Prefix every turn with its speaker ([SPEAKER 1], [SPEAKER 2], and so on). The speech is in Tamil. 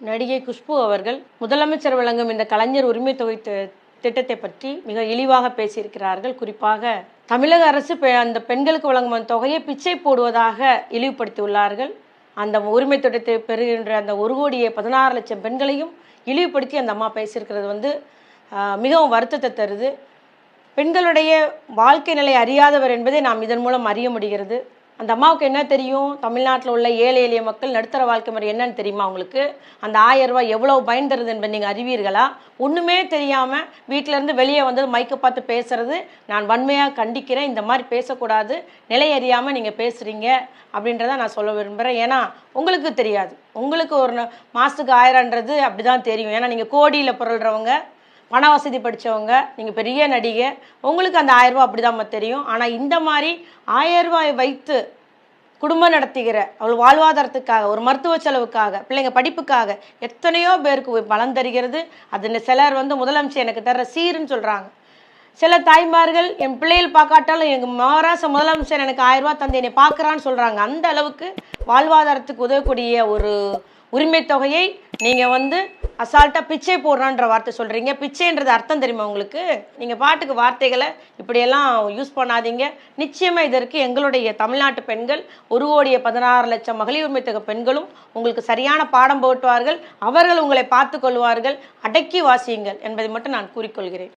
[SPEAKER 1] நடிகை குஷ்பு அவர்கள் முதலமைச்சர் வழங்கும் இந்த கலைஞர் உரிமை தொகை திட்டத்தை பற்றி மிக இழிவாக பேசியிருக்கிறார்கள். குறிப்பாக தமிழக அரசு அந்த பெண்களுக்கு வழங்கும் தொகையை பிச்சை போடுவதாக இழிவுபடுத்தியுள்ளார்கள். அந்த உரிமை திட்டத்தை பெறுகின்ற அந்த 1,16,00,000 பெண்களையும் இழிவுபடுத்தி அந்த அம்மா பேசியிருக்கிறது மிகவும் வருத்தத்தை தருது. பெண்களுடைய வாழ்க்கை நிலை அறியாதவர் என்பதை நாம் இதன் மூலம் அறிய முடிகிறது. அந்த அம்மாவுக்கு என்ன தெரியும்? தமிழ்நாட்டில் உள்ள ஏழை எளிய மக்கள் நடுத்தர வாழ்க்கை முறை என்னன்னு தெரியுமா உங்களுக்கு? அந்த 1000 ரூபாய் எவ்வளவு பயன் தருது என்பதை நீங்கள் அறிவீர்களா? ஒன்றுமே தெரியாமல் வீட்டிலேருந்து வெளியே வந்து மைக்கை பார்த்து பேசுறது நான் வன்மையாக கண்டிக்கிறேன். இந்த மாதிரி பேசக்கூடாது. நிலை அறியாமல் நீங்கள் பேசுகிறீங்க அப்படின்றத நான் சொல்ல விரும்புகிறேன். ஏன்னா உங்களுக்கு தெரியாது. உங்களுக்கு ஒரு மாதத்துக்கு 1000ன்றது அப்படி தான் தெரியும். ஏன்னா நீங்கள் கோடியில் புரள்றவங்க, பண வசதி படித்தவங்க, நீங்கள் பெரிய நடிகை, உங்களுக்கு அந்த 1000 ரூபா அப்படி தான் தெரியும். ஆனால் இந்த மாதிரி 1000 ரூபாயை வைத்து குடும்பம் நடத்துகிற அவள் வாழ்வாதாரத்துக்காக, ஒரு மருத்துவ செலவுக்காக, பிள்ளைங்க படிப்புக்காக எத்தனையோ பேருக்கு பலன் தருகிறது. அது சிலர் முதலமைச்சர் எனக்கு தர்ற சீருன்னு சொல்கிறாங்க. சில தாய்மார்கள் என் பிள்ளைகள் பார்க்காட்டாலும் எங்கள் மகாராஷ்டிர முதலமைச்சர் எனக்கு 1000 ரூபா தந்து என்னை பார்க்குறான்னு சொல்கிறாங்க. அந்த அளவுக்கு வாழ்வாதாரத்துக்கு உதவக்கூடிய ஒரு உரிமை தொகையை நீங்கள் அசால்ட்டாக பிச்சை போடுறான்ற வார்த்தை சொல்கிறீங்க. பிச்சைன்றது அர்த்தம் தெரியுமா உங்களுக்கு? நீங்கள் பாட்டுக்கு வார்த்தைகளை இப்படியெல்லாம் யூஸ் பண்ணாதீங்க. நிச்சயமாக இதற்கு எங்களுடைய தமிழ்நாட்டு பெண்கள் 1,16,00,000 மகளிர் உரிமை தொகை பெண்களும் உங்களுக்கு சரியான பாடம் போட்டுவார்கள். அவர்கள் உங்களை பார்த்து கொள்வார்கள். அடக்கி வாசியுங்கள் என்பதை மட்டும் நான் கூறிக்கொள்கிறேன்.